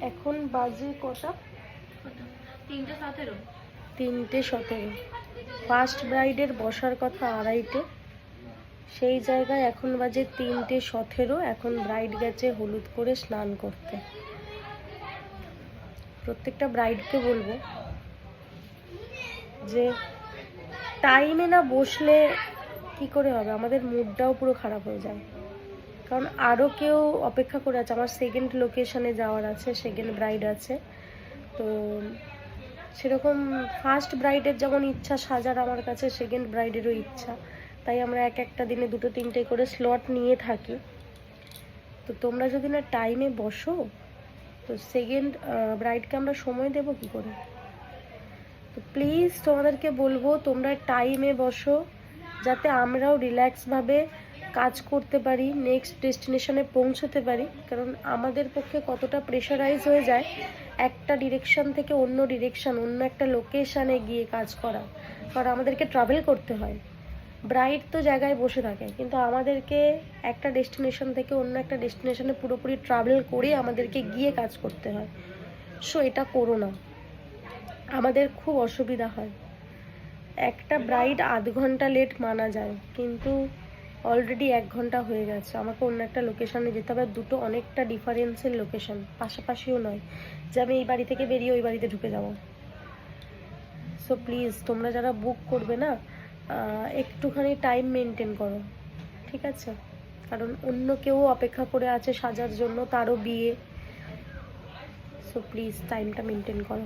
এখন বাজে কটা? 3:17। 3:17। ফার্স্ট ব্রাইডের বসার কথা 2:30, সেই জায়গায় এখন বাজে 3:17। এখন ব্রাইড গেছে হলুদ করে স্নান করতে। প্রত্যেকটা ব্রাইডকে বলবো যে টাইমে না বসলে কি করে হবে, আমাদের মুডটাও পুরো খারাপ হয়ে যায়। কারণ আরও কেউ অপেক্ষা করে আছে, আমার সেকেন্ড লোকেশনে যাওয়ার আছে, সেকেন্ড ব্রাইড আছে। তো সেরকম ফার্স্ট ব্রাইডের যেমন ইচ্ছা সাজার, আমার কাছে সেকেন্ড ব্রাইডেরও ইচ্ছা। তাই আমরা একটা দিনে 2-3টে করে স্লট নিয়ে থাকি। তো তোমরা যদি না টাইমে বসো তো সেকেন্ড ব্রাইডকে আমরা সময় দেবো কী করে? তো প্লিজ তোমাদেরকে বলবো তোমরা টাইমে বসো, যাতে আমরাও রিল্যাক্সভাবে কাজ করতে পারি, নেক্সট ডেস্টিনেশনে পৌঁছতে পারি। কারণ আমাদের পক্ষে কতটা প্রেশারাইজ হয়ে যায় একটা ডিরেকশন থেকে অন্য ডিরেকশন, অন্য একটা লোকেশানে গিয়ে কাজ করা। কারণ আমাদেরকে ট্রাভেল করতে হয়। ব্রাইড তো জায়গায় বসে থাকে, কিন্তু আমাদেরকে একটা ডেস্টিনেশন থেকে অন্য একটা ডেস্টিনেশনে পুরোপুরি ট্রাভেল করে আমাদেরকে গিয়ে কাজ করতে হয়। সো এটা করো না, আমাদের খুব অসুবিধা হয়। একটা ব্রাইড আধ ঘন্টা লেট মানা যায়, কিন্তু অলরেডি 1 ঘন্টা হয়ে গেছে। আমাকে অন্য একটা লোকেশানে যেতে হবে, দুটো অনেকটা ডিফারেন্সের লোকেশান, পাশাপাশিও নয় যে আমি এই বাড়ি থেকে বেরিয়ে ওই বাড়িতে ঢুকে যাব। সো প্লিজ তোমরা যারা বুক করবে না, একটুখানি টাইম মেনটেন করো, ঠিক আছে? কারণ অন্য কেউ অপেক্ষা করে আছে সাজার জন্য, তারও বিয়ে। সো প্লিজ টাইমটা মেনটেন করো।